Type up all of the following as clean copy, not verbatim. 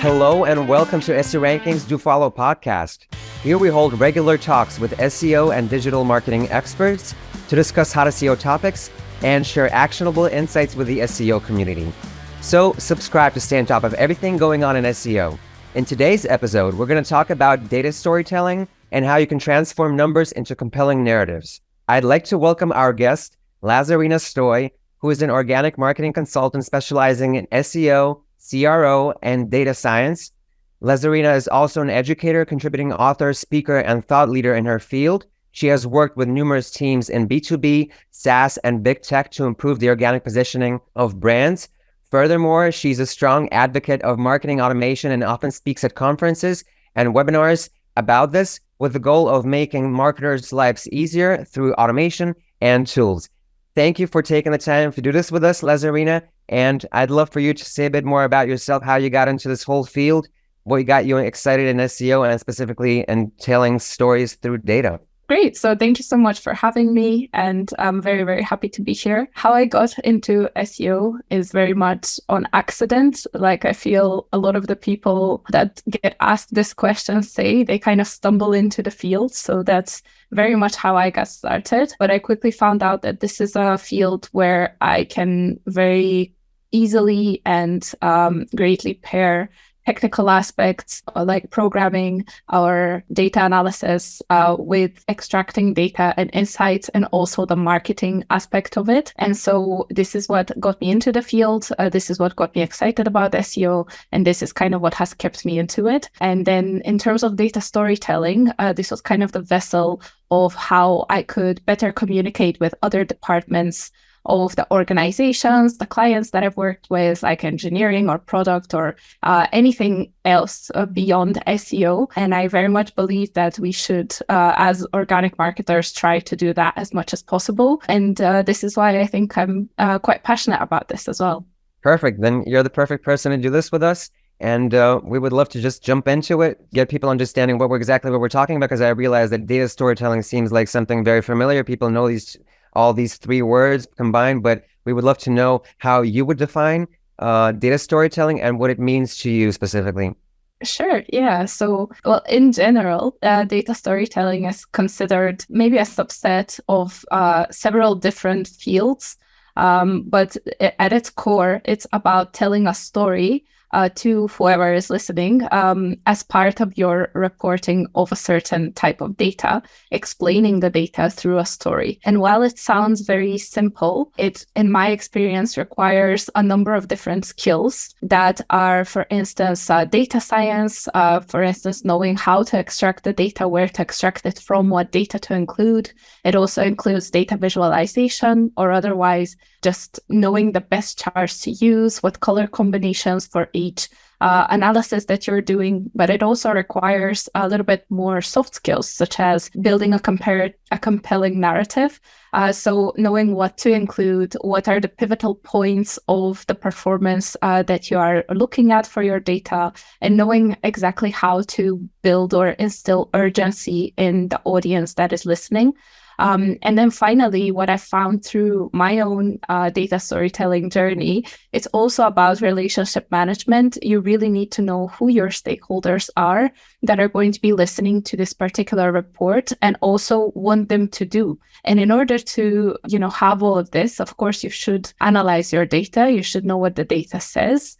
Hello and welcome to SEO Rankings Do Follow podcast. Here we hold regular talks with SEO and digital marketing experts to discuss hot SEO topics and share actionable insights with the SEO community. So subscribe to stay on top of everything going on in SEO. In today's episode, we're going to talk about data storytelling and how you can transform numbers into compelling narratives. I'd like to welcome our guest, Lazarina Stoy, who is an organic marketing consultant specializing in SEO, CRO, and data science. Lazarina is also an educator, contributing author, speaker, and thought leader in her field. She has worked with numerous teams in B2B, SaaS, and big tech to improve the organic positioning of brands. Furthermore, she's a strong advocate of marketing automation and often speaks at conferences and webinars about this with the goal of making marketers' lives easier through automation and tools. Thank you for taking the time to do this with us, Lazarina. And I'd love for you to say a bit more about yourself, how you got into this whole field, what got you excited in SEO, and specifically in telling stories through data. Great. So thank you so much for having me. And I'm very, very happy to be here. How I got into SEO is very much on accident. Like I feel a lot of the people that get asked this question say they kind of stumble into the field. So that's very much how I got started. But I quickly found out that this is a field where I can very easily and greatly pair technical aspects like programming or data analysis with extracting data and insights, and also the marketing aspect of it. And so this is what got me into the field. This is what got me excited about SEO. And this is kind of what has kept me into it. And then in terms of data storytelling, this was kind of the vessel of how I could better communicate with other departments of the organizations, the clients that I've worked with, like engineering or product or anything else beyond SEO. And I very much believe that we should, as organic marketers, try to do that as much as possible. And this is why I think I'm quite passionate about this as well. Perfect. Then you're the perfect person to do this with us. And we would love to just jump into it, get people understanding what we're talking about, because I realize that data storytelling seems like something very familiar. People know all these three words combined, but we would love to know how you would define data storytelling and what it means to you specifically. Sure. Yeah. So, well, in general, data storytelling is considered maybe a subset of several different fields. But at its core, it's about telling a story to whoever is listening as part of your reporting of a certain type of data, explaining the data through a story. And while it sounds very simple, it, in my experience, requires a number of different skills that are, for instance, data science, for instance, knowing how to extract the data, where to extract it from, what data to include. It also includes data visualization, or otherwise just knowing the best charts to use, what color combinations for each analysis that you're doing. But it also requires a little bit more soft skills, such as building a compelling narrative. So knowing what to include, what are the pivotal points of the performance that you are looking at for your data, and knowing exactly how to build or instill urgency in the audience that is listening. And then finally, what I found through my own data storytelling journey, it's also about relationship management. You really need to know who your stakeholders are that are going to be listening to this particular report, and also want them to do. And in order to, have all of this, of course, you should analyze your data. You should know what the data says.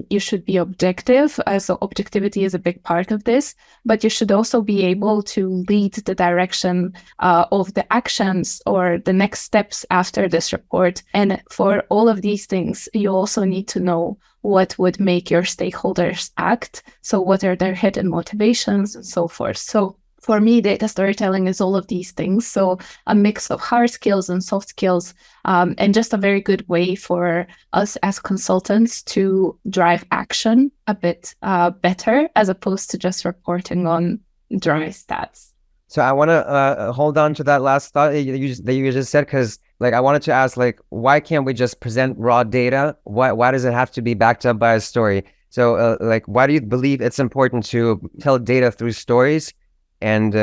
You should be objective. So objectivity is a big part of this, but you should also be able to lead the direction of the actions or the next steps after this report. And for all of these things, you also need to know what would make your stakeholders act. So what are their hidden motivations and so forth. So for me, data storytelling is all of these things. So a mix of hard skills and soft skills, and just a very good way for us as consultants to drive action a bit better, as opposed to just reporting on dry stats. So I want to hold on to that last thought that you just said, because I wanted to ask, why can't we just present raw data? Why does it have to be backed up by a story? So why do you believe it's important to tell data through stories? And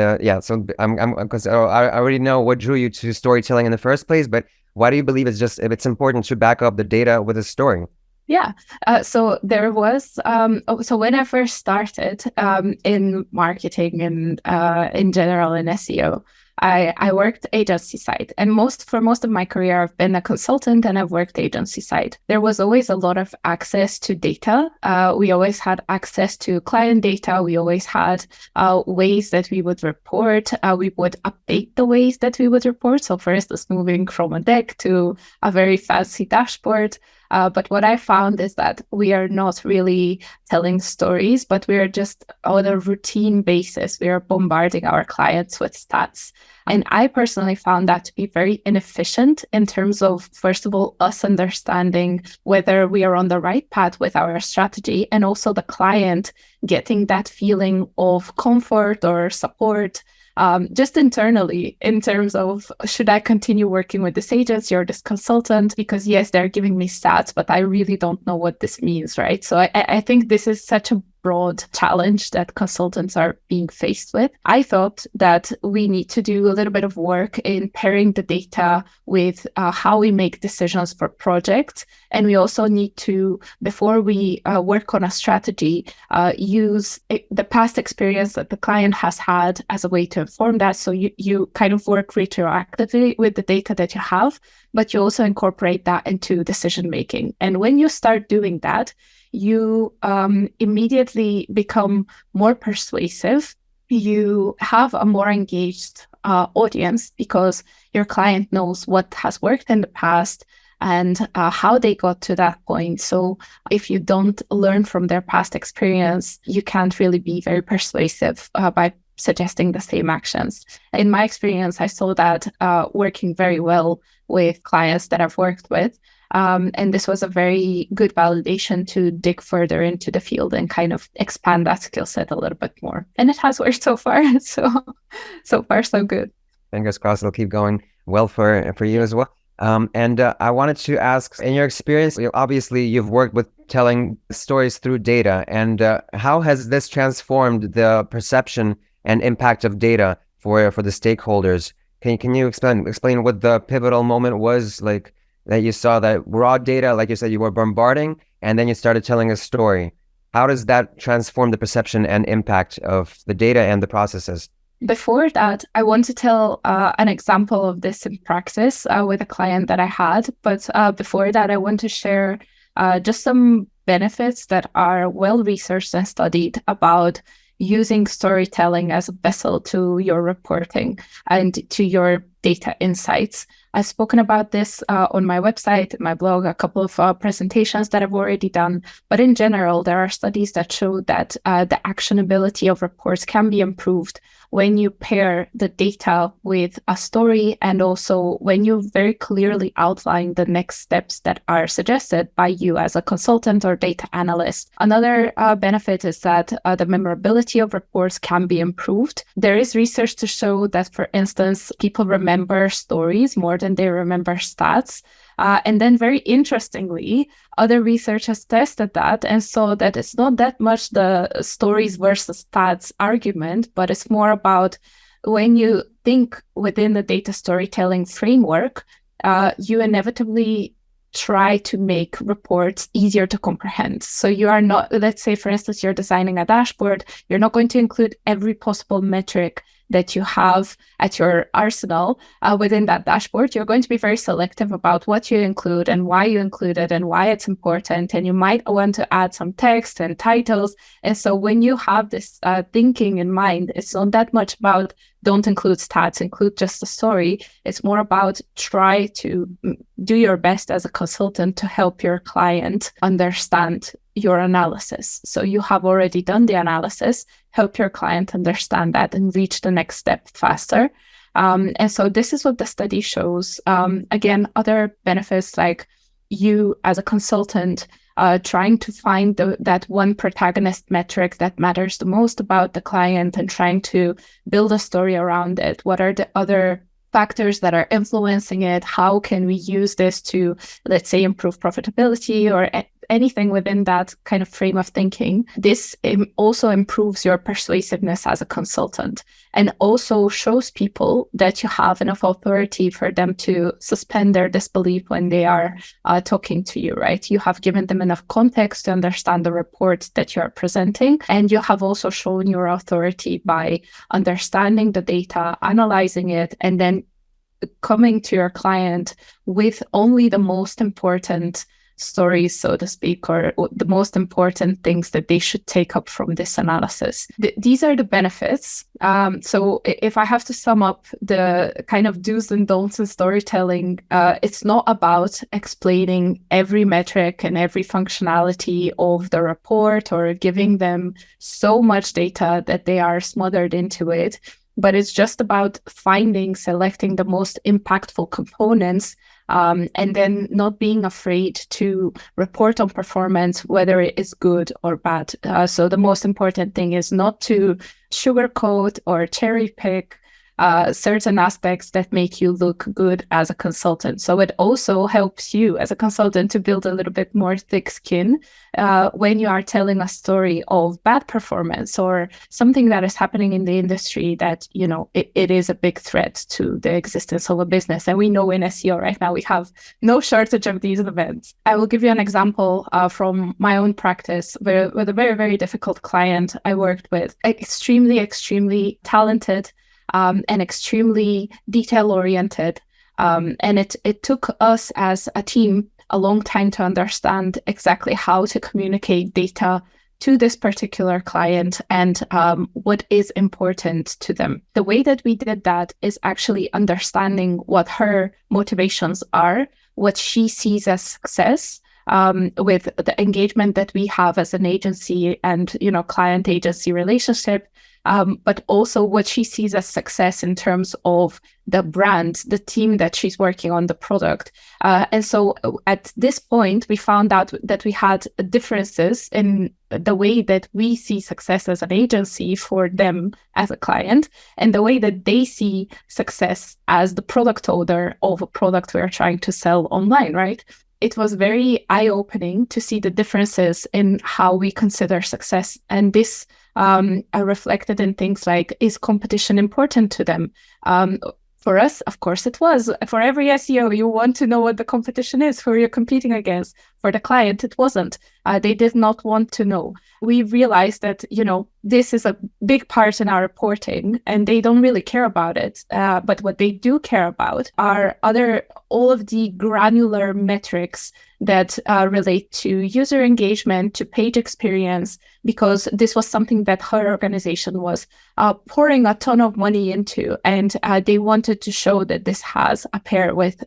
so because I already know what drew you to storytelling in the first place, but why do you believe it's important to back up the data with a story? Yeah. So there was, so when I first started in marketing and in general in SEO, I worked agency side, and for most of my career, I've been a consultant and I've worked agency side. There was always a lot of access to data. We always had access to client data. We always had ways that we would report. We would update the ways that we would report. So for instance, moving from a deck to a very fancy dashboard. But what I found is that we are not really telling stories, but we are just on a routine basis. We are bombarding our clients with stats. And I personally found that to be very inefficient in terms of, first of all, us understanding whether we are on the right path with our strategy, and also the client getting that feeling of comfort or support just internally in terms of, should I continue working with this agency or this consultant? Because yes, they're giving me stats, but I really don't know what this means, right? So I think this is such a broad challenge that consultants are being faced with. I thought that we need to do a little bit of work in pairing the data with how we make decisions for projects. And we also need to, before we work on a strategy, use the past experience that the client has had as a way to inform that. So you kind of work retroactively with the data that you have, but you also incorporate that into decision making. And when you start doing that, you immediately become more persuasive. You have a more engaged audience because your client knows what has worked in the past and how they got to that point. So if you don't learn from their past experience, you can't really be very persuasive by suggesting the same actions. In my experience, I saw that working very well with clients that I've worked with. And this was a very good validation to dig further into the field and kind of expand that skill set a little bit more. And it has worked so far. So far, so good. Fingers crossed it'll keep going well for you as well. And I wanted to ask, in your experience, obviously you've worked with telling stories through data, and how has this transformed the perception and impact of data for the stakeholders? Can you explain what the pivotal moment was, like, that you saw that raw data, like you said, you were bombarding, and then you started telling a story? How does that transform the perception and impact of the data and the processes? Before that, I want to tell an example of this in practice with a client that I had. But before that, I want to share just some benefits that are well researched and studied about using storytelling as a vessel to your reporting and to your data insights. I've spoken about this on my website, my blog, a couple of presentations that I've already done. But in general, there are studies that show that the actionability of reports can be improved when you pair the data with a story, and also when you very clearly outline the next steps that are suggested by you as a consultant or data analyst. Another benefit is that the memorability of reports can be improved. There is research to show that, for instance, people remember stories more than they remember stats. And then very interestingly, other research has tested that and saw that it's not that much the stories versus stats argument, but it's more about when you think within the data storytelling framework, you inevitably try to make reports easier to comprehend. So you are not, let's say, for instance, you're designing a dashboard, you're not going to include every possible metric that you have at your arsenal within that dashboard. You're going to be very selective about what you include and why you include it and why it's important. And you might want to add some text and titles. And so when you have this thinking in mind, it's not that much about don't include stats, include just the story. It's more about try to do your best as a consultant to help your client understand your analysis. So you have already done the analysis, help your client understand that and reach the next step faster. And so this is what the study shows. Again, other benefits like you as a consultant trying to find that one protagonist metric that matters the most about the client and trying to build a story around it. What are the other factors that are influencing it? How can we use this to, let's say, improve profitability or anything within that kind of frame of thinking, this also improves your persuasiveness as a consultant, and also shows people that you have enough authority for them to suspend their disbelief when they are talking to you, right? You have given them enough context to understand the report that you are presenting, and you have also shown your authority by understanding the data, analyzing it, and then coming to your client with only the most important stories, so to speak, or the most important things that they should take up from this analysis. These are the benefits. So if I have to sum up the kind of do's and don'ts in storytelling, it's not about explaining every metric and every functionality of the report or giving them so much data that they are smothered into it. But it's just about selecting the most impactful components, and then not being afraid to report on performance, whether it is good or bad. So the most important thing is not to sugarcoat or cherry pick certain aspects that make you look good as a consultant. So it also helps you as a consultant to build a little bit more thick skin when you are telling a story of bad performance or something that is happening in the industry that, it is a big threat to the existence of a business. And we know in SEO right now, we have no shortage of these events. I will give you an example from my own practice with a very, very difficult client I worked with, extremely, extremely talented, and extremely detail-oriented. And it took us as a team a long time to understand exactly how to communicate data to this particular client and what is important to them. The way that we did that is actually understanding what her motivations are, what she sees as success, with the engagement that we have as an agency and, client agency relationship, but also what she sees as success in terms of the brand, the team that she's working on, the product. And so at this point, we found out that we had differences in the way that we see success as an agency for them as a client, and the way that they see success as the product owner of a product we're trying to sell online, right? It was very eye-opening to see the differences in how we consider success. And this are reflected in things like, is competition important to them? For us, of course, it was. For every SEO, you want to know what the competition is, who you're competing against. For the client, it wasn't. They did not want to know. We realized that, this is a big part in our reporting and they don't really care about it. But what they do care about are all of the granular metrics that relate to user engagement, to page experience, because this was something that her organization was pouring a ton of money into, and they wanted to show that this has a pair with,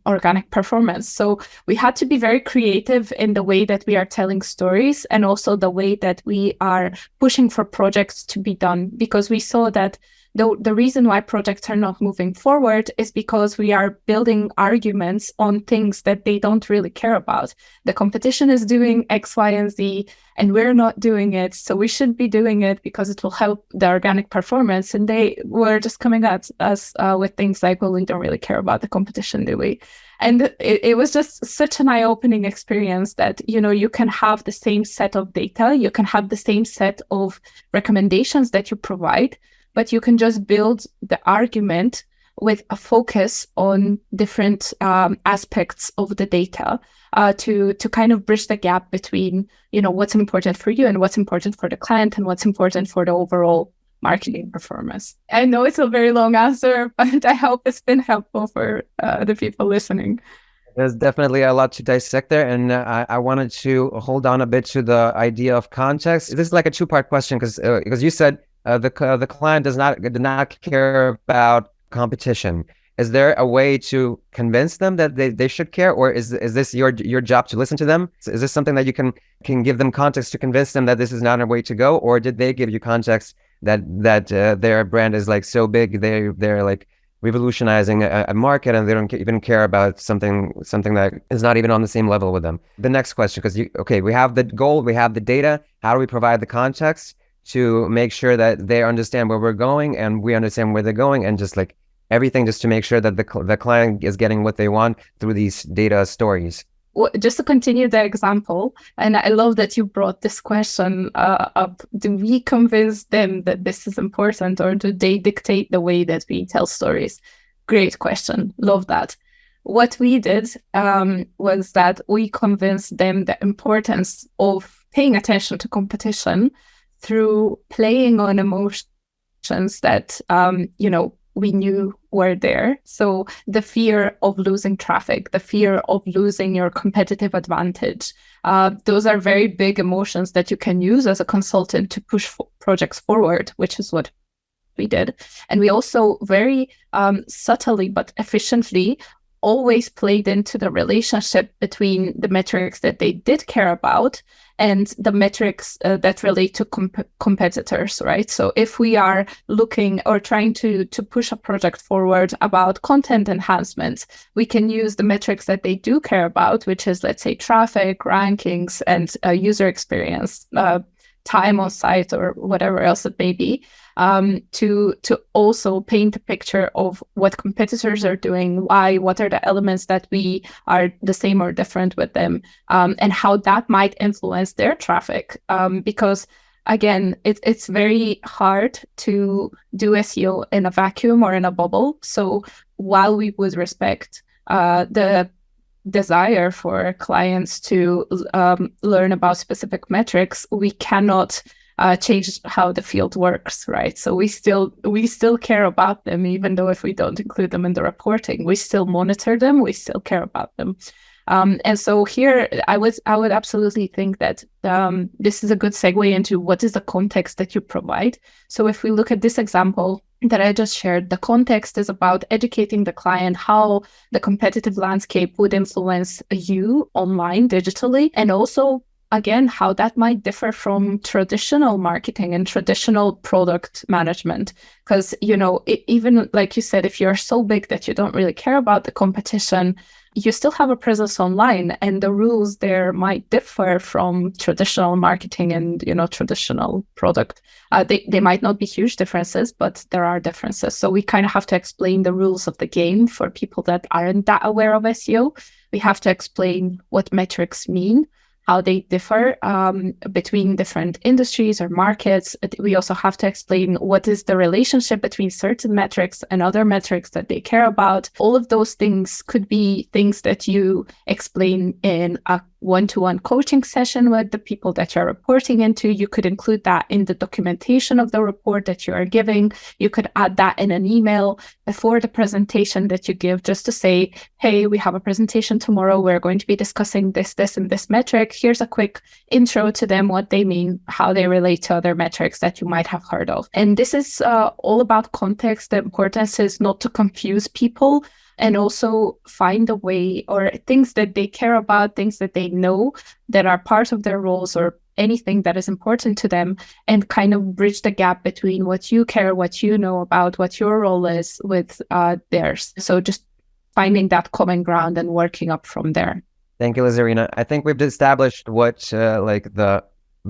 organic performance. So we had to be very creative in the way that we are telling stories, and also the way that we are pushing for projects to be done, because we saw that the reason why projects are not moving forward is because we are building arguments on things that they don't really care about. The competition is doing X, Y, and Z, and we're not doing it. So we should be doing it because it will help the organic performance. And they were just coming at us with things like, well, we don't really care about the competition, do we? And it was just such an eye-opening experience that, you can have the same set of data, you can have the same set of recommendations that you provide, but you can just build the argument with a focus on different aspects of the data to kind of bridge the gap between, what's important for you and what's important for the client and what's important for the overall marketing performance. I know it's a very long answer, but I hope it's been helpful for the people listening. There's definitely a lot to dissect there, and I wanted to hold on a bit to the idea of context. This is like a two-part question because you said the client did not care about competition. Is there a way to convince them that they should care, or is this your job to listen to them? Is this something that you can give them context to convince them that this is not a way to go, or did they give you context that their brand is like so big, they're like revolutionizing a market and they don't even care about something that is not even on the same level with them? The next question, because we have the goal, we have the data. How do we provide the context to make sure that they understand where we're going and we understand where they're going, and just like everything just to make sure that the client is getting what they want through these data stories? just to continue the example, and I love that you brought this question up. Do we convince them that this is important, or do they dictate the way that we tell stories? Great question. Love that. What we did was that we convinced them the importance of paying attention to competition through playing on emotions that, we knew were there. So the fear of losing traffic, the fear of losing your competitive advantage, those are very big emotions that you can use as a consultant to push projects forward, which is what we did. And we also very subtly but efficiently always played into the relationship between the metrics that they did care about and the metrics that relate to competitors, right? So if we are looking or trying to push a project forward about content enhancements, we can use the metrics that they do care about, which is, let's say, traffic, rankings, and user experience, time on site, or whatever else it may be, to also paint a picture of what competitors are doing, why, what are the elements that we are the same or different with them, and how that might influence their traffic. Because again, it's very hard to do SEO in a vacuum or in a bubble. So while we would respect the desire for clients to learn about specific metrics, we cannot change how the field works, right? So we still care about them, even though if we don't include them in the reporting, we still monitor them, we still care about them. And so here, I would absolutely think that this is a good segue into what is the context that you provide. So if we look at this example that I just shared, the context is about educating the client how the competitive landscape would influence you online digitally, and also, again, how that might differ from traditional marketing and traditional product management. Because, even like you said, if you're so big that you don't really care about the competition, you still have a presence online, and the rules there might differ from traditional marketing and, traditional product. They might not be huge differences, but there are differences. So we kind of have to explain the rules of the game for people that aren't that aware of SEO. We have to explain what metrics mean, how they differ between different industries or markets. We also have to explain what is the relationship between certain metrics and other metrics that they care about. All of those things could be things that you explain in a one-to-one coaching session with the people that you're reporting into. You could include that in the documentation of the report that you are giving. You could add that in an email before the presentation that you give, just to say, hey, we have a presentation tomorrow. We're going to be discussing this, and this metric. Here's a quick intro to them, what they mean, how they relate to other metrics that you might have heard of. And this is all about context. The importance is not to confuse people, and also find a way, or things that they care about, things that they know that are part of their roles, or anything that is important to them, and kind of bridge the gap between what you care, what you know about, what your role is with theirs. So just finding that common ground and working up from there. Thank you, Lazarina. I think we've established what the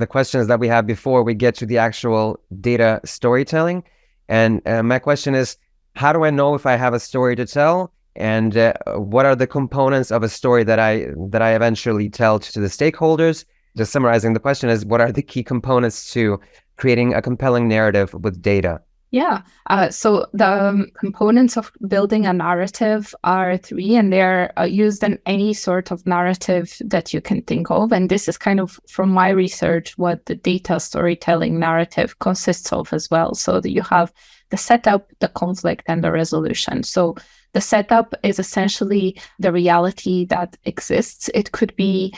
questions that we have before we get to the actual data storytelling. And my question is, how do I know if I have a story to tell? And what are the components of a story that I eventually tell to the stakeholders? Just summarizing the question is, what are the key components to creating a compelling narrative with data? Yeah. So the components of building a narrative are three, and they're used in any sort of narrative that you can think of. And this is kind of, from my research, what the data storytelling narrative consists of as well. So that you have the setup, the conflict, and the resolution. So the setup is essentially the reality that exists. It could be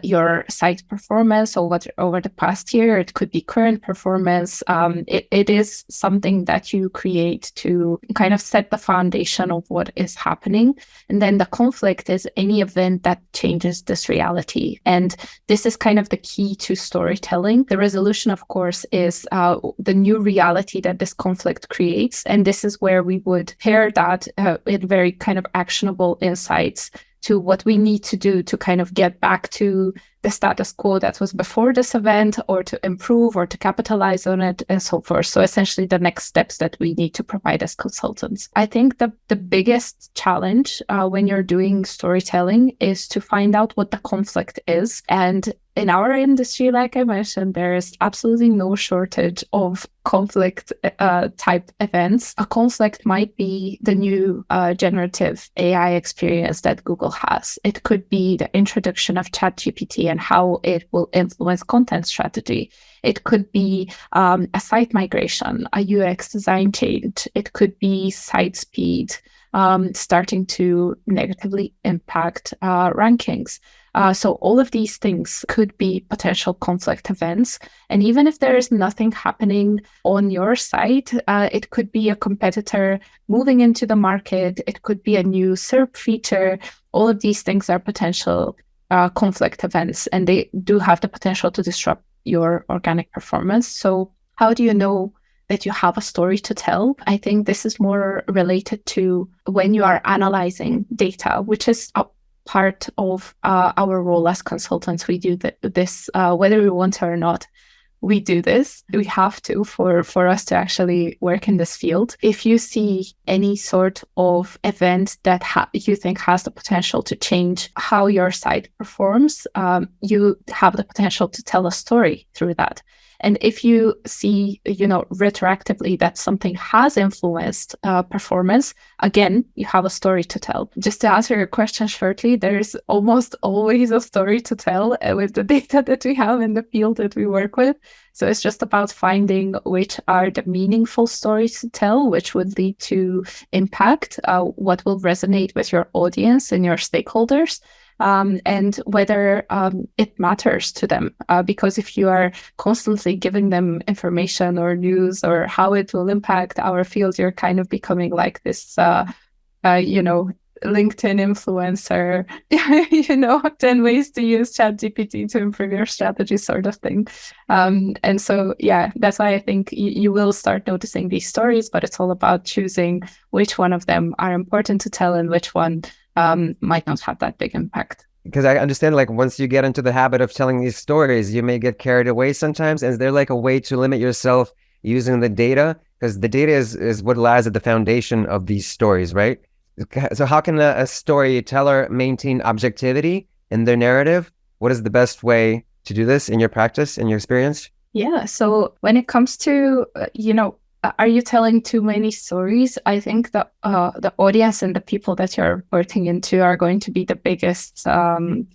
your site performance over the past year. It could be current performance. It is something that you create to kind of set the foundation of what is happening. And then the conflict is any event that changes this reality. And this is kind of the key to storytelling. The resolution, of course, is the new reality that this conflict creates. And this is where we would pair that with very kind of actionable insights to what we need to do to kind of get back to the status quo that was before this event, or to improve or to capitalize on it, and so forth. So essentially the next steps that we need to provide as consultants. I think the biggest challenge when you're doing storytelling is to find out what the conflict is. And in our industry, like I mentioned, there is absolutely no shortage of conflict type events. A conflict might be the new generative AI experience that Google has. It could be the introduction of ChatGPT and how it will influence content strategy. It could be a site migration, a UX design change. It could be site speed starting to negatively impact rankings. So all of these things could be potential conflict events. And even if there is nothing happening on your site, it could be a competitor moving into the market. It could be a new SERP feature. All of these things are potential conflict events, and they do have the potential to disrupt your organic performance. So how do you know that you have a story to tell? I think this is more related to when you are analyzing data, which is a part of our role as consultants. We do this whether we want to or not. We do this. We have to for us to actually work in this field. If you see any sort of event that you think has the potential to change how your site performs, you have the potential to tell a story through that. And if you see, retroactively that something has influenced performance, again, you have a story to tell. Just to answer your question shortly, there's almost always a story to tell with the data that we have in the field that we work with. So it's just about finding which are the meaningful stories to tell, which would lead to impact, what will resonate with your audience and your stakeholders. And whether it matters to them. Because if you are constantly giving them information or news or how it will impact our field, you're kind of becoming like this, LinkedIn influencer, 10 ways to use ChatGPT to improve your strategy sort of thing. And so, that's why I think you will start noticing these stories, but it's all about choosing which one of them are important to tell and which one might not have that big impact. Because I understand, like, once you get into the habit of telling these stories, you may get carried away sometimes. And is there like a way to limit yourself using the data? Because the data is what lies at the foundation of these stories, right? So how can a storyteller maintain objectivity in their narrative? What is the best way to do this in your practice, in your experience? Yeah. So when it comes to, are you telling too many stories? I think that the audience and the people that you're reporting into are going to be the biggest kind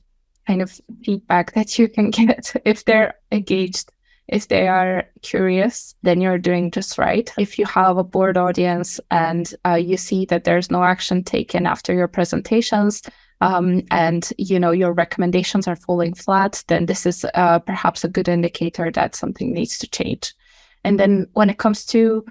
of feedback that you can get. If they're engaged, if they are curious, then you're doing just right. If you have a bored audience and you see that there's no action taken after your presentations, and your recommendations are falling flat, then this is perhaps a good indicator that something needs to change. And then when it comes to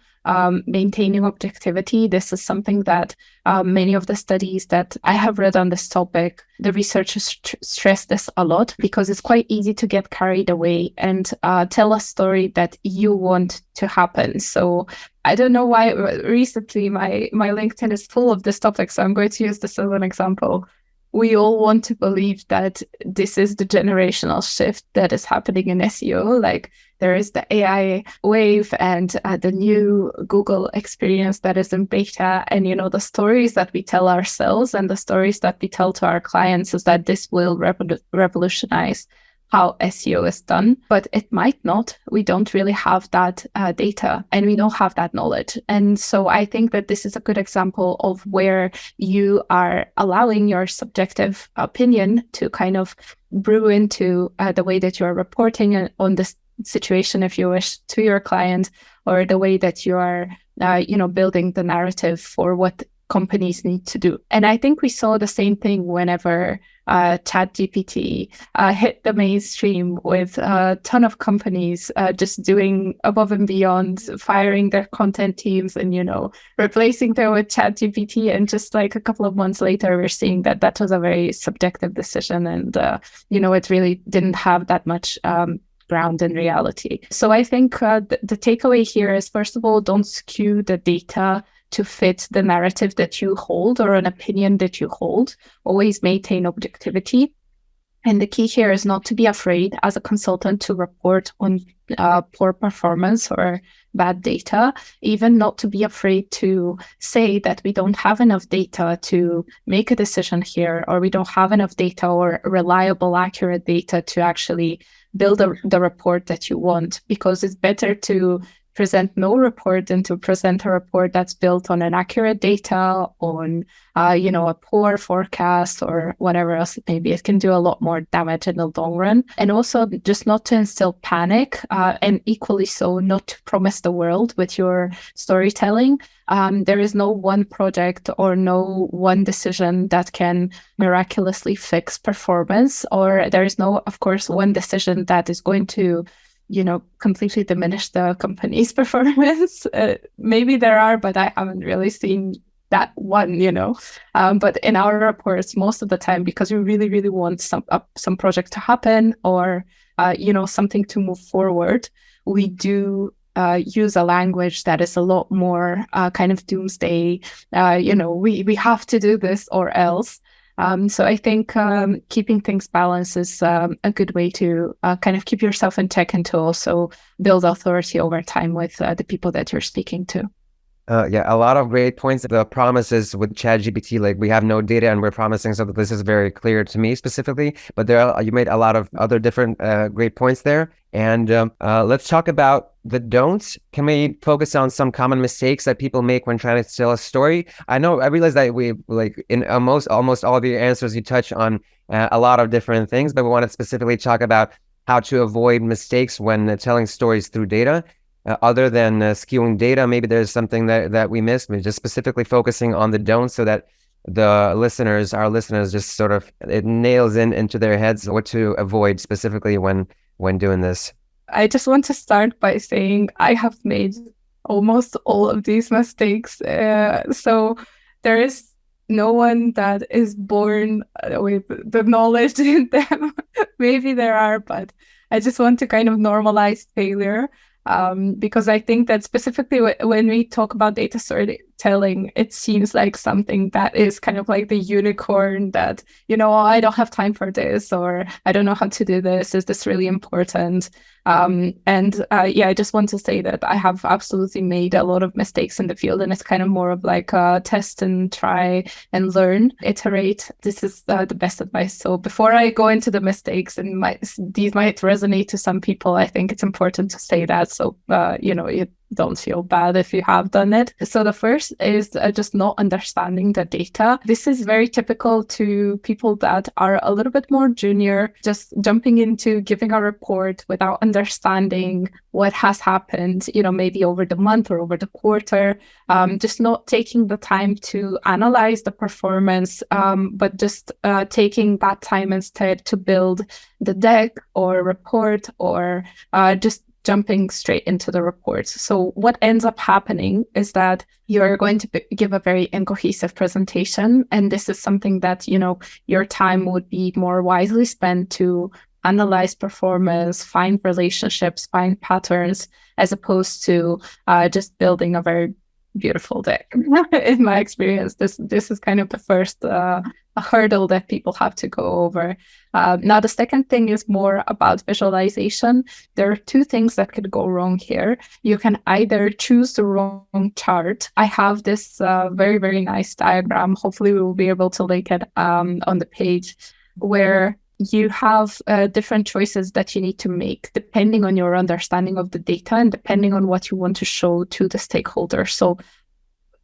maintaining objectivity, this is something that many of the studies that I have read on this topic, the researchers stress this a lot, because it's quite easy to get carried away and tell a story that you want to happen. So I don't know why recently my LinkedIn is full of this topic, so I'm going to use this as an example. We all want to believe that this is the generational shift that is happening in SEO. Like, there is the AI wave and the new Google experience that is in beta. And, the stories that we tell ourselves and the stories that we tell to our clients is that this will revolutionize how SEO is done, but it might not. We don't really have that data, and we don't have that knowledge. And so I think that this is a good example of where you are allowing your subjective opinion to kind of brew into the way that you are reporting on this situation, if you wish, to your client, or the way that you are, building the narrative for what companies need to do. And I think we saw the same thing whenever ChatGPT hit the mainstream, with a ton of companies just doing above and beyond, firing their content teams and, replacing them with ChatGPT. And just like a couple of months later, we're seeing that was a very subjective decision. And, it really didn't have that much ground in reality. So I think the takeaway here is, first of all, don't skew the data to fit the narrative that you hold or an opinion that you hold. Always maintain objectivity. And the key here is not to be afraid as a consultant to report on poor performance or bad data, even not to be afraid to say that we don't have enough data to make a decision here, or we don't have enough data or reliable, accurate data to actually build the report that you want, because it's better to present no report than to present a report that's built on inaccurate data, on a poor forecast or whatever else it may be. It can do a lot more damage in the long run. And also just not to instill panic, and equally so not to promise the world with your storytelling. There is no one project or no one decision that can miraculously fix performance, or there is no, of course, one decision that is going to completely diminish the company's performance. Maybe there are, but I haven't really seen that one, But in our reports, most of the time, because we really, really want some project to happen or, something to move forward, we do use a language that is a lot more kind of doomsday. We have to do this or else. So I think keeping things balanced is a good way to kind of keep yourself in check and to also build authority over time with the people that you're speaking to. Yeah, a lot of great points. The promises with ChatGPT, like we have no data and we're promising something. This is very clear to me specifically, but you made a lot of other different great points there. And let's talk about the don'ts. Can we focus on some common mistakes that people make when trying to tell a story? I realize that we in almost all of your answers, you touch on a lot of different things, but we want to specifically talk about how to avoid mistakes when telling stories through data. Other than skewing data, maybe there's something that we missed. We're just specifically focusing on the don'ts so that our listeners just sort of, it nails into their heads what to avoid specifically when doing this. I just want to start by saying I have made almost all of these mistakes. So there is no one that is born with the knowledge in them. Maybe there are, but I just want to kind of normalize failure. Because I think that specifically when we talk about data storytelling, it seems like something that is kind of like the unicorn that, I don't have time for this, or I don't know how to do this. Is this really important? I just want to say that I have absolutely made a lot of mistakes in the field, and it's kind of more of like a test and try and learn, iterate. This is the best advice. So before I go into the mistakes, and these might resonate to some people, I think it's important to say that. So, you don't feel bad if you have done it. So the first is just not understanding the data. This is very typical to people that are a little bit more junior, just jumping into giving a report without understanding what has happened, maybe over the month or over the quarter, just not taking the time to analyze the performance, but just taking that time instead to build the deck or report or just jumping straight into the report. So what ends up happening is that you're going to give a very incohesive presentation. And this is something that, your time would be more wisely spent to analyze performance, find relationships, find patterns, as opposed to just building a very beautiful deck. In my experience, this is kind of the first a hurdle that people have to go over. Now, the second thing is more about visualization. There are two things that could go wrong here. You can either choose the wrong chart. I have this very, very nice diagram. Hopefully, we will be able to link it on the page, where you have different choices that you need to make depending on your understanding of the data and depending on what you want to show to the stakeholders. So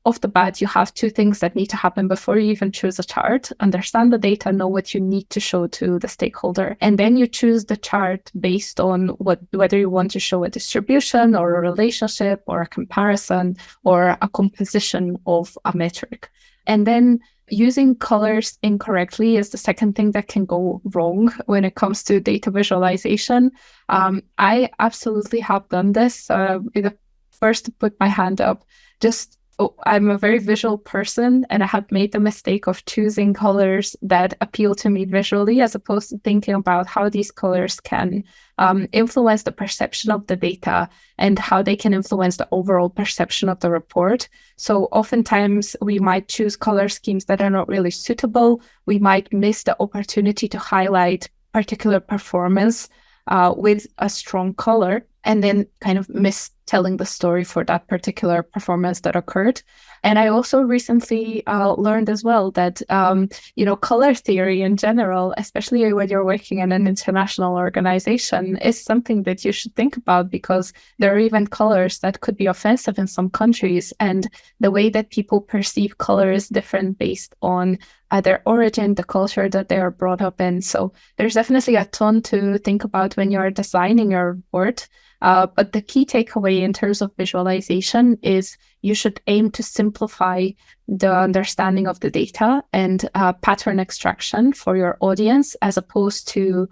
off the bat, you have two things that need to happen before you even choose a chart. Understand the data, know what you need to show to the stakeholder. And then you choose the chart based on whether you want to show a distribution or a relationship or a comparison or a composition of a metric. And then using colors incorrectly is the second thing that can go wrong when it comes to data visualization. I absolutely have done this. The first to put my hand up, just I'm a very visual person, and I have made the mistake of choosing colors that appeal to me visually, as opposed to thinking about how these colors can influence the perception of the data and how they can influence the overall perception of the report. So oftentimes we might choose color schemes that are not really suitable. We might miss the opportunity to highlight particular performance with a strong color, and then kind of miss telling the story for that particular performance that occurred. And I also recently learned as well that, color theory in general, especially when you're working in an international organization, is something that you should think about, because there are even colors that could be offensive in some countries. And the way that people perceive color is different based on their origin, the culture that they are brought up in. So there's definitely a ton to think about when you're designing your report. But the key takeaway in terms of visualization is you should aim to simplify the understanding of the data and pattern extraction for your audience, as opposed to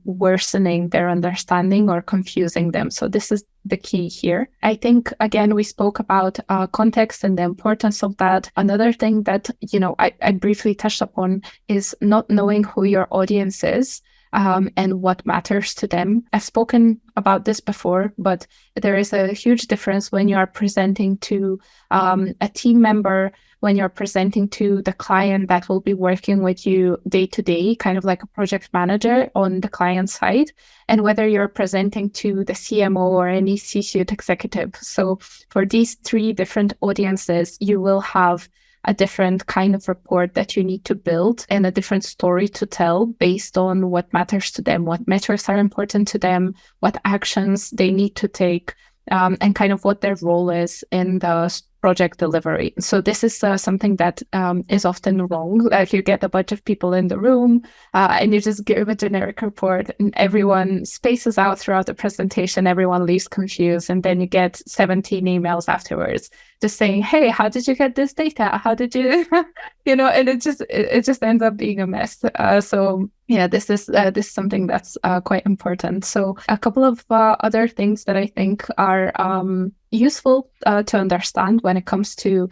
worsening their understanding or confusing them. So this is the key here. I think, again, we spoke about context and the importance of that. Another thing that, I briefly touched upon is not knowing who your audience is. And what matters to them. I've spoken about this before, but there is a huge difference when you are presenting to a team member, when you're presenting to the client that will be working with you day to day, kind of like a project manager on the client side, and whether you're presenting to the CMO or any C-suite executive. So for these three different audiences, you will have a different kind of report that you need to build and a different story to tell based on what matters to them, what metrics are important to them, what actions they need to take, and kind of what their role is in the project delivery. So this is something that is often wrong. Like, you get a bunch of people in the room and you just give a generic report, and everyone spaces out throughout the presentation, everyone leaves confused, and then you get 17 emails afterwards just saying, hey, how did you get this data? How did you, and it just ends up being a mess. So yeah, this is something that's quite important. So a couple of other things that I think are useful to understand when it comes to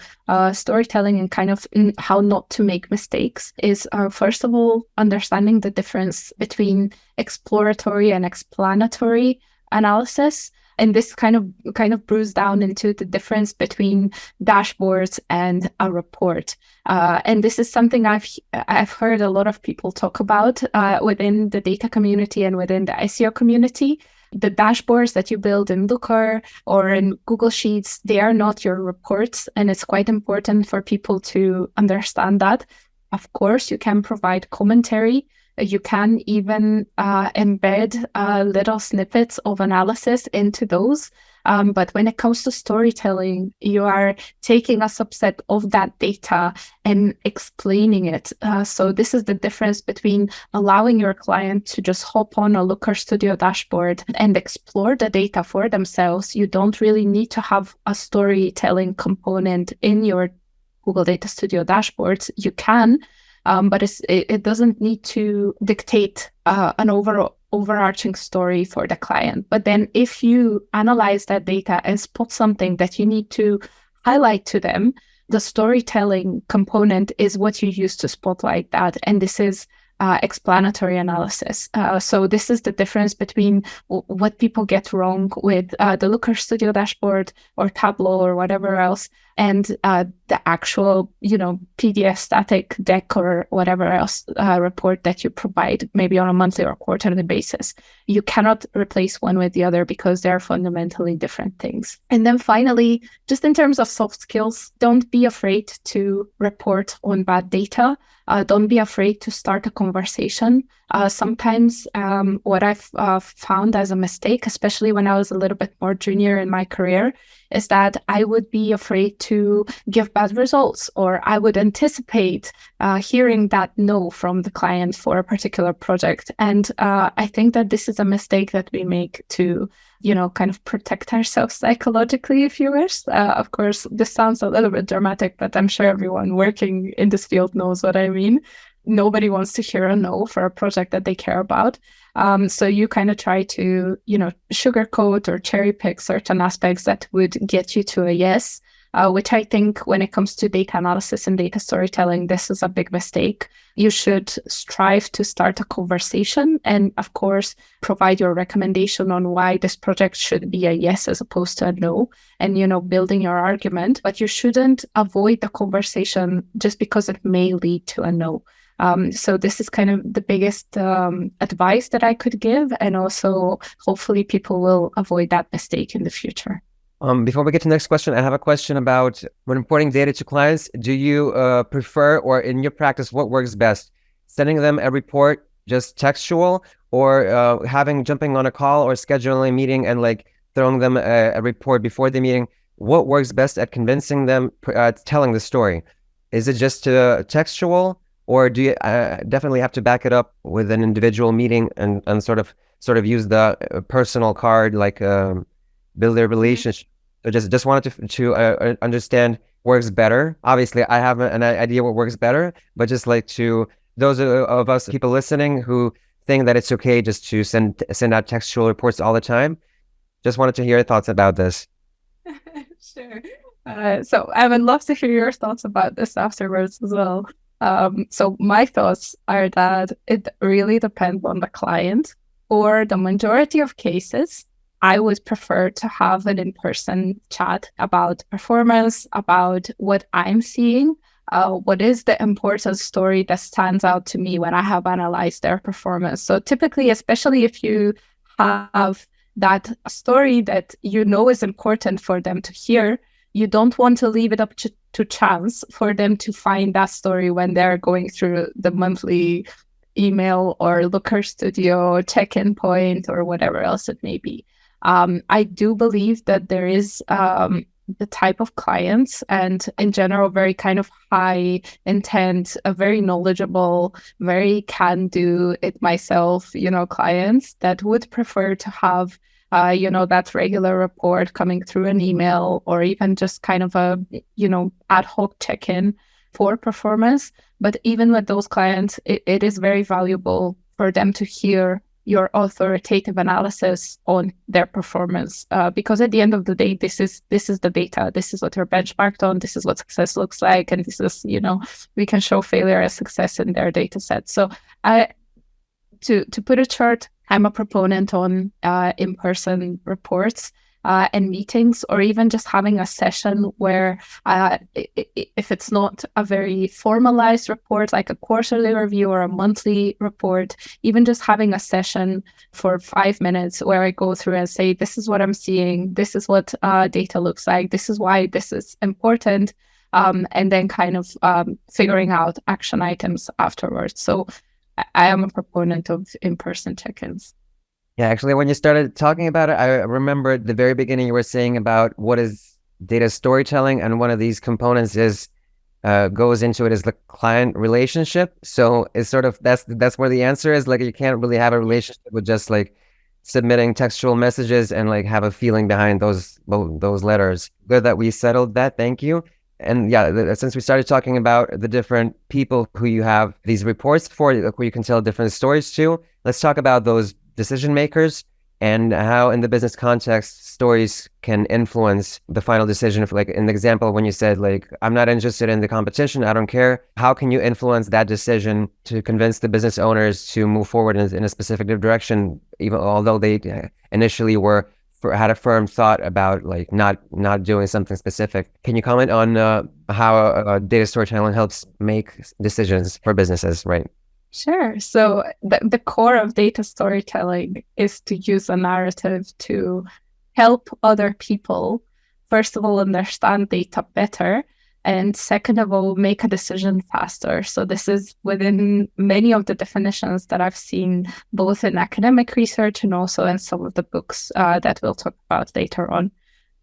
storytelling and kind of how not to make mistakes is, first of all, understanding the difference between exploratory and explanatory analysis. And this kind of brews down into the difference between dashboards and a report. And this is something I've heard a lot of people talk about within the data community and within the SEO community. The dashboards that you build in Looker or in Google Sheets, they are not your reports. And it's quite important for people to understand that. Of course, you can provide commentary. You can even embed little snippets of analysis into those. But when it comes to storytelling, you are taking a subset of that data and explaining it. So this is the difference between allowing your client to just hop on a Looker Studio dashboard and explore the data for themselves. You don't really need to have a storytelling component in your Google Data Studio dashboards. You can, but it doesn't need to dictate an overarching story for the client. But then if you analyze that data and spot something that you need to highlight to them, the storytelling component is what you use to spotlight that. And this is explanatory analysis. So this is the difference between what people get wrong with the Looker Studio dashboard or Tableau or whatever else, and the actual, PDF static deck or whatever else report that you provide, maybe on a monthly or quarterly basis. You cannot replace one with the other because they're fundamentally different things. And then finally, just in terms of soft skills, don't be afraid to report on bad data. Don't be afraid to start a conversation. Sometimes what I've found as a mistake, especially when I was a little bit more junior in my career, is that I would be afraid to give bad results, or I would anticipate hearing that no from the client for a particular project. And I think that this is a mistake that we make to, kind of protect ourselves psychologically, if you wish. Of course, this sounds a little bit dramatic, but I'm sure everyone working in this field knows what I mean. Nobody wants to hear a no for a project that they care about. So you kind of try to, sugarcoat or cherry pick certain aspects that would get you to a yes. which I think when it comes to data analysis and data storytelling, this is a big mistake. You should strive to start a conversation and, of course, provide your recommendation on why this project should be a yes as opposed to a no, and, building your argument. But you shouldn't avoid the conversation just because it may lead to a no. So this is kind of the biggest advice that I could give. And also, hopefully, people will avoid that mistake in the future. Before we get to the next question, I have a question about when reporting data to clients. Do you prefer, or in your practice, what works best? Sending them a report just textual, or jumping on a call or scheduling a meeting and throwing them a report before the meeting? What works best at convincing them, telling the story? Is it just textual, or do you definitely have to back it up with an individual meeting and sort of use the personal card, build a relationship? I just wanted to understand works better. Obviously, I have an idea what works better, but just to those of us people listening who think that it's okay just to send out textual reports all the time, just wanted to hear your thoughts about this. Sure. So I would love to hear your thoughts about this afterwards as well. So my thoughts are that it really depends on the client. For the majority of cases, I would prefer to have an in-person chat about performance, about what I'm seeing, what is the important story that stands out to me when I have analyzed their performance. So typically, especially if you have that story that is important for them to hear, you don't want to leave it up to chance for them to find that story when they're going through the monthly email or Looker Studio check-in point or whatever else it may be. I do believe that there is the type of clients and in general very kind of high intent, very knowledgeable, very can do it myself, clients that would prefer to have that regular report coming through an email or even just kind of a, ad hoc check-in for performance. But even with those clients, it is very valuable for them to hear your authoritative analysis on their performance, because at the end of the day, this is the data. This is what you're benchmarked on. This is what success looks like, and this is we can show failure as success in their data set. So, to put it short, I'm a proponent on in-person reports and meetings, or even just having a session where if it's not a very formalized report, like a quarterly review or a monthly report, even just having a session for 5 minutes where I go through and say, this is what I'm seeing, this is what data looks like, this is why this is important, and then kind of figuring out action items afterwards. So I am a proponent of in-person check-ins. Yeah, actually, when you started talking about it, I remember at the very beginning you were saying about what is data storytelling, and one of these components is goes into it is the client relationship. So it's sort of that's where the answer is. You can't really have a relationship with just submitting textual messages and have a feeling behind those letters. Good that we settled that. Thank you. And yeah, since we started talking about the different people who you have these reports for, who you can tell different stories to, let's talk about those decision makers and how in the business context stories can influence the final decision. If in the example when you said I'm not interested in the competition, I don't care, how can you influence that decision to convince the business owners to move forward in a specific direction, even although they initially had a firm thought about not doing something specific? Can you comment on how data storytelling helps make decisions for businesses, right? Sure. So the core of data storytelling is to use a narrative to help other people, first of all, understand data better, and second of all, make a decision faster. So this is within many of the definitions that I've seen, both in academic research and also in some of the books that we'll talk about later on.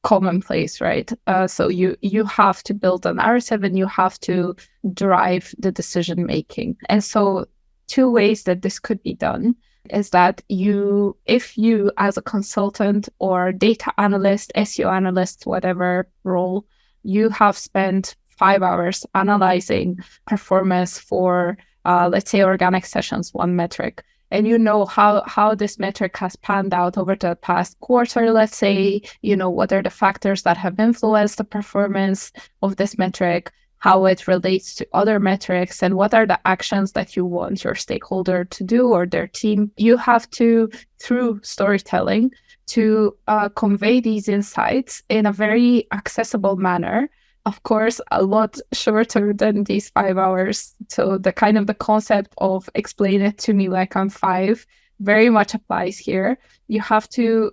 Commonplace, right? So you have to build a narrative and you have to drive the decision making. And so 2 ways that this could be done is that if you as a consultant or data analyst, SEO analyst, whatever role, you have spent 5 hours analyzing performance for, let's say, organic sessions, one metric, and you know how this metric has panned out over the past quarter, let's say, what are the factors that have influenced the performance of this metric, how it relates to other metrics, and what are the actions that you want your stakeholder to do or their team. You have to, through storytelling, to convey these insights in a very accessible manner. Of course, a lot shorter than these 5 hours. So the concept of explain it to me like I'm 5 very much applies here. You have to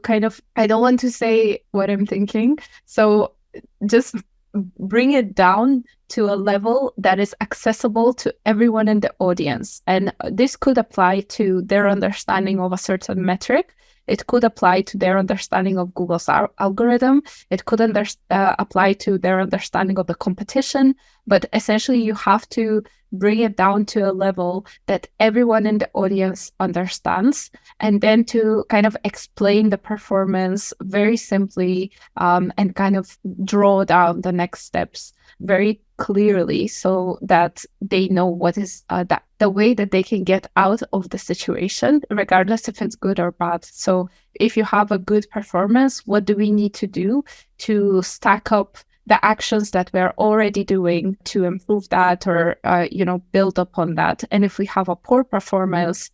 I don't want to say what I'm thinking. So just bring it down to a level that is accessible to everyone in the audience. And this could apply to their understanding of a certain metric. It could apply to their understanding of Google's algorithm. It could apply to their understanding of the competition. But essentially, you have to bring it down to a level that everyone in the audience understands, and then to explain the performance very simply, and draw down the next steps very clearly, so that they know what is the way that they can get out of the situation, regardless if it's good or bad. So if you have a good performance, what do we need to do to stack up the actions that we're already doing to improve that, or build upon that? And if we have a poor performance,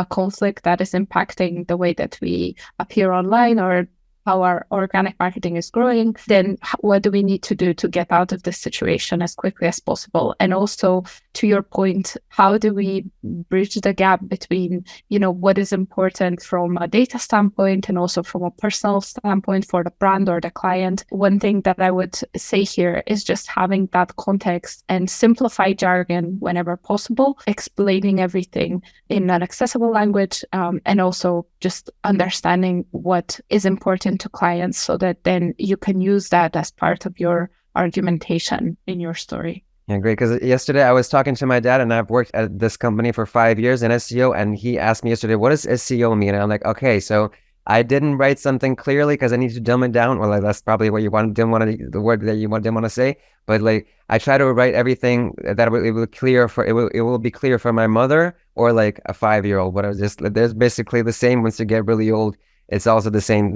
conflict that is impacting the way that we appear online or how our organic marketing is growing, then what do we need to do to get out of this situation as quickly as possible? And also, to your point, how do we bridge the gap between, what is important from a data standpoint and also from a personal standpoint for the brand or the client? One thing that I would say here is just having that context and simplify jargon whenever possible, explaining everything in an accessible language, and also just understanding what is important to clients, so that then you can use that as part of your argumentation in your story. Yeah, great. Because yesterday I was talking to my dad, and I've worked at this company for 5 years in SEO, and he asked me yesterday, what does SEO mean? And I'm like, okay, so I didn't write something clearly because I need to dumb it down. Well, that's probably what you didn't want to, the word that you didn't want to say. But I try to write everything that it will be clear for my mother or like a 5-year-old. But there's basically the same. Once you get really old, it's also the same.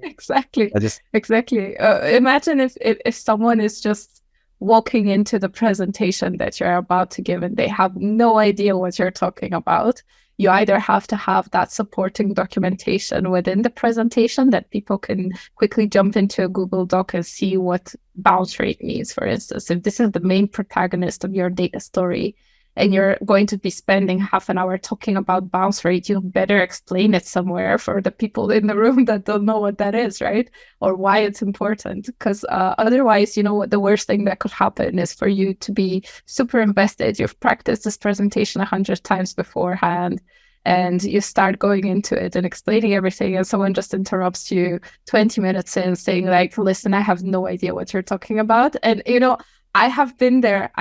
Exactly. Exactly. Imagine if someone is just walking into the presentation that you're about to give and they have no idea what you're talking about. You either have to have that supporting documentation within the presentation that people can quickly jump into a Google Doc and see what bounce rate means. For instance, if this is the main protagonist of your data story and you're going to be spending half an hour talking about bounce rate, you better explain it somewhere for the people in the room that don't know what that is, right? Or why it's important. Because otherwise, what the worst thing that could happen is for you to be super invested. You've practiced this presentation 100 times beforehand, and you start going into it and explaining everything, and someone just interrupts you 20 minutes in saying like, listen, I have no idea what you're talking about. And, I have been there,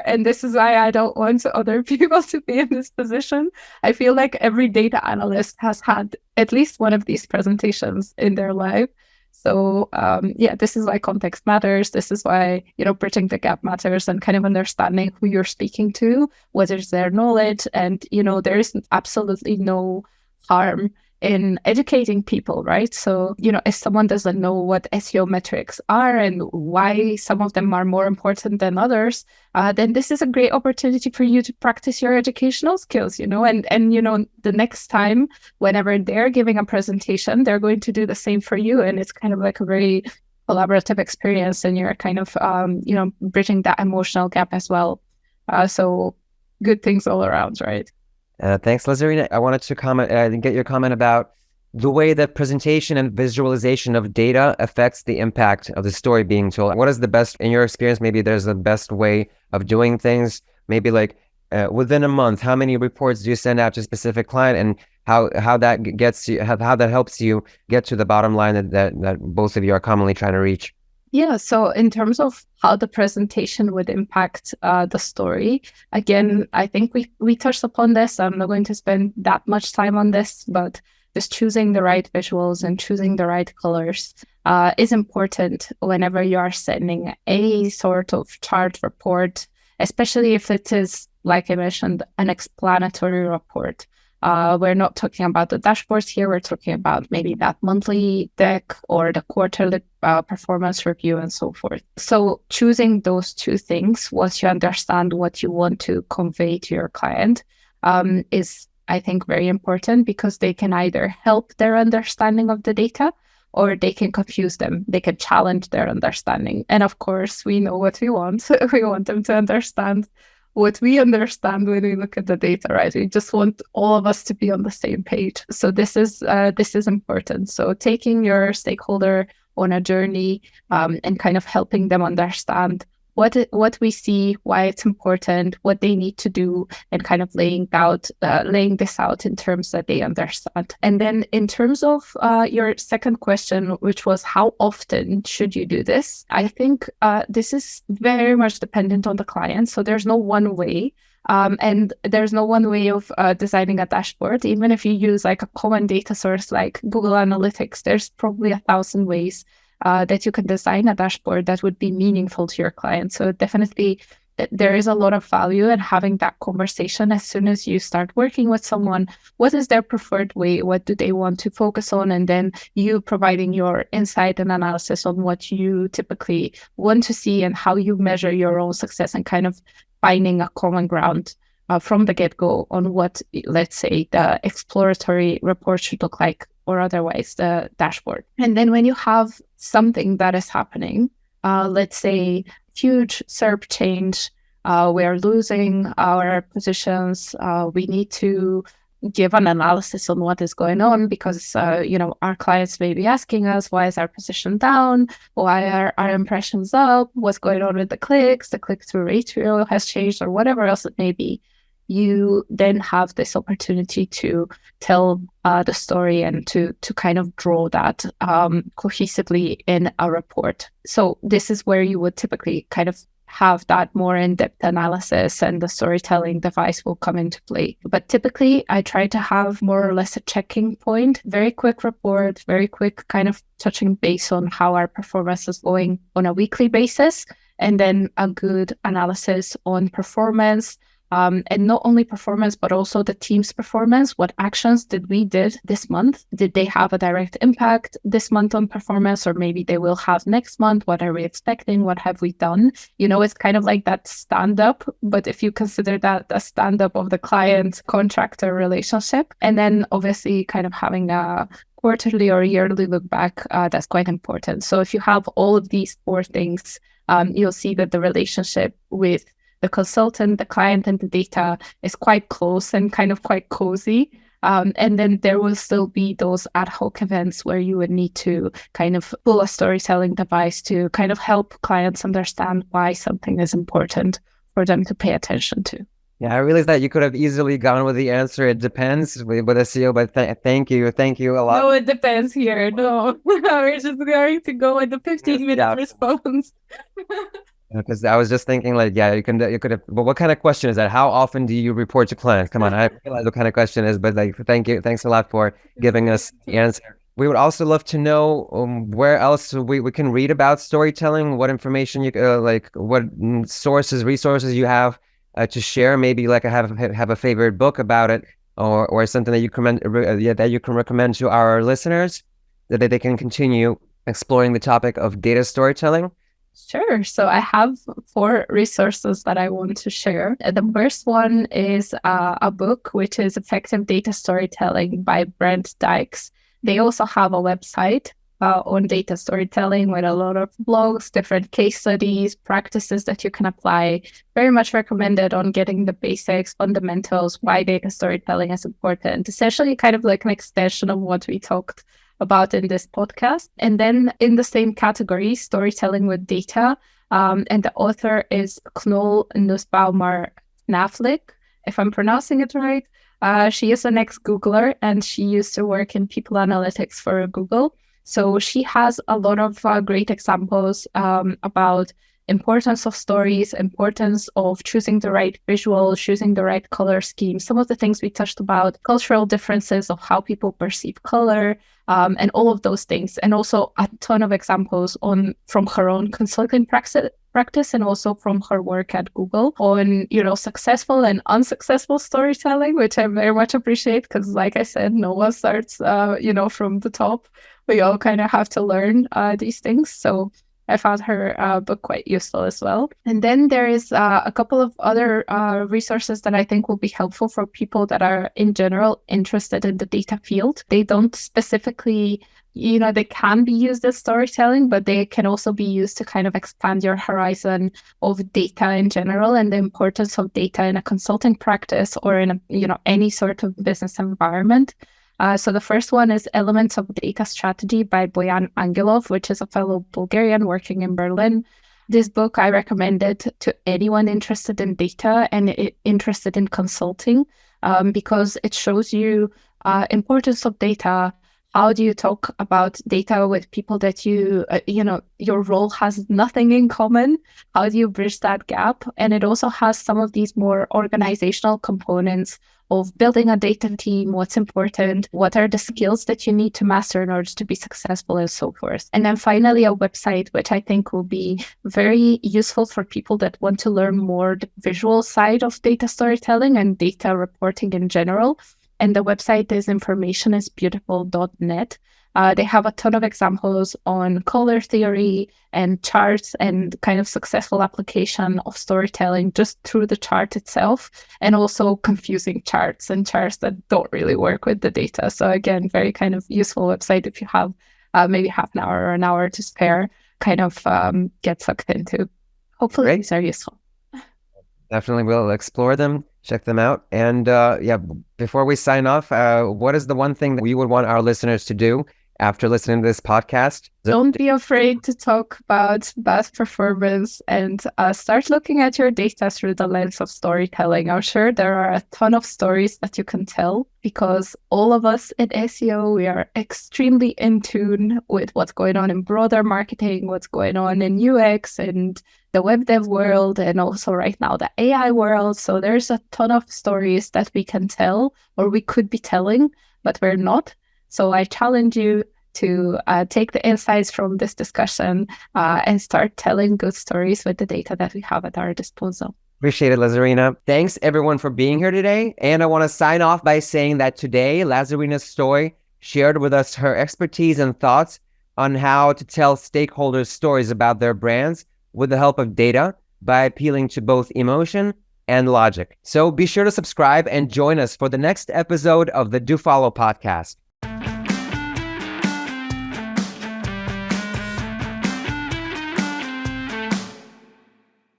and this is why I don't want other people to be in this position. I feel like every data analyst has had at least one of these presentations in their life. So this is why context matters. This is why, bridging the gap matters, and understanding who you're speaking to, what is their knowledge. And, there is absolutely no harm in educating people, right? So, if someone doesn't know what SEO metrics are and why some of them are more important than others, then this is a great opportunity for you to practice your educational skills, and the next time, whenever they're giving a presentation, they're going to do the same for you. And it's like a very collaborative experience, and you're bridging that emotional gap as well. So good things all around, right? Thanks, Lazarina. I wanted to comment and get your comment about the way that presentation and visualization of data affects the impact of the story being told. What is the best, in your experience, maybe there's the best way of doing things? Maybe within a month, how many reports do you send out to a specific client, and how that gets you, how that helps you get to the bottom line that both of you are commonly trying to reach? Yeah, so in terms of how the presentation would impact the story, again, I think we touched upon this. I'm not going to spend that much time on this, but just choosing the right visuals and choosing the right colors is important whenever you are sending a sort of chart report, especially if it is, like I mentioned, an explanatory report. We're not talking about the dashboards here. We're talking about maybe that monthly deck or the quarterly performance review and so forth. So choosing those two things, once you understand what you want to convey to your client, is, I think, very important, because they can either help their understanding of the data or they can confuse them. They can challenge their understanding. And of course, we know what we want. We want them to understand what we understand when we look at the data, right? We just want all of us to be on the same page. So this is important. So taking your stakeholder on a journey and kind of helping them understand what we see, why it's important, what they need to do, and kind of laying this out in terms that they understand. And then in terms of your second question, which was how often should you do this? I think this is very much dependent on the client. So there's no one way. And there's no one way of designing a dashboard. Even if you use like a common data source like Google Analytics, there's probably 1,000 ways that you can design a dashboard that would be meaningful to your client. So definitely there is a lot of value in having that conversation as soon as you start working with someone. What is their preferred way? What do they want to focus on? And then you providing your insight and analysis on what you typically want to see and how you measure your own success, and kind of finding a common ground from the get-go on what, let's say, the exploratory report should look like, or otherwise the dashboard. And then when you have something that is happening, let's say huge SERP change, we are losing our positions, we need to give an analysis on what is going on, because our clients may be asking us, why is our position down? Why are our impressions up? What's going on with the clicks? The click-through ratio has changed, or whatever else it may be. You then have this opportunity to tell the story and to kind of draw that cohesively in a report. So this is where you would typically kind of have that more in-depth analysis, and the storytelling device will come into play. But typically, I try to have more or less a checking point, very quick report, very quick kind of touching base on how our performance is going on a weekly basis, and then a good analysis on performance. And not only performance, but also the team's performance. What actions did we did this month? Did they have a direct impact this month on performance, or maybe they will have next month? What are we expecting? What have we done? It's kind of like that stand-up, but if you consider that a stand-up of the client-contractor relationship, and then obviously kind of having a quarterly or yearly look back, that's quite important. So if you have all of these four things, you'll see that the relationship with the consultant, the client, and the data is quite close and kind of quite cozy. And then there will still be those ad hoc events where you would need to kind of pull a storytelling device to kind of help clients understand why something is important for them to pay attention to. Yeah, I realized that you could have easily gone with the answer. It depends with SEO, but thank you a lot. No, it depends here. No, we're just going to go with the 15-minute response. Because I was just thinking, like, yeah, you could have. But what kind of question is that? How often do you report to clients? Come on, I realize what kind of question is, but like, thanks a lot for giving us the answer. We would also love to know where else we can read about storytelling. What information you what sources, resources you have to share. Maybe like I have a favorite book about it, or something that you can recommend to our listeners, that they can continue exploring the topic of data storytelling. Sure. So I have 4 resources that I want to share. The first one is a book, which is Effective Data Storytelling by Brent Dykes. They also have a website on data storytelling with a lot of blogs, different case studies, practices that you can apply. Very much recommended on getting the basics, fundamentals, why data storytelling is important. Essentially kind of like an extension of what we talked about in this podcast. And then in the same category, storytelling with data, and the author is Knoll Nussbaumer Knaflick, if I'm pronouncing it right. She is an ex-Googler, and she used to work in people analytics for Google. So she has a lot of great examples about importance of stories, importance of choosing the right visual, choosing the right color scheme, some of the things we touched about, cultural differences of how people perceive color, and all of those things. And also a ton of examples from her own consulting practice and also from her work at Google on, successful and unsuccessful storytelling, which I very much appreciate because, like I said, no one starts, from the top. We all kind of have to learn these things. So I found her book quite useful as well. And then there is a couple of other resources that I think will be helpful for people that are in general interested in the data field. They don't specifically, they can be used as storytelling, but they can also be used to kind of expand your horizon of data in general and the importance of data in a consulting practice or in any sort of business environment. So the first one is Elements of Data Strategy by Boyan Angelov, which is a fellow Bulgarian working in Berlin. This book I recommend it to anyone interested in data and interested in consulting because it shows you importance of data. How do you talk about data with people that your role has nothing in common? How do you bridge that gap? And it also has some of these more organizational components of building a data team, what's important, what are the skills that you need to master in order to be successful, and so forth. And then finally, a website, which I think will be very useful for people that want to learn more the visual side of data storytelling and data reporting in general. And the website is informationisbeautiful.net. They have a ton of examples on color theory and charts and kind of successful application of storytelling just through the chart itself, and also confusing charts and charts that don't really work with the data. So again, very kind of useful website if you have maybe half an hour or an hour to spare, kind of get sucked into. Hopefully these are useful. Definitely will explore them, check them out. And before we sign off, what is the one thing that we would want our listeners to do after listening to this podcast? Don't be afraid to talk about past performance and start looking at your data through the lens of storytelling. I'm sure there are a ton of stories that you can tell because all of us in SEO, we are extremely in tune with what's going on in broader marketing, what's going on in UX and the web dev world, and also right now the AI world. So there's a ton of stories that we can tell or we could be telling, but we're not. So I challenge you to take the insights from this discussion and start telling good stories with the data that we have at our disposal. Appreciate it, Lazarina. Thanks everyone for being here today. And I want to sign off by saying that today, Lazarina Stoy shared with us her expertise and thoughts on how to tell stakeholders stories about their brands with the help of data by appealing to both emotion and logic. So be sure to subscribe and join us for the next episode of the Do Follow podcast.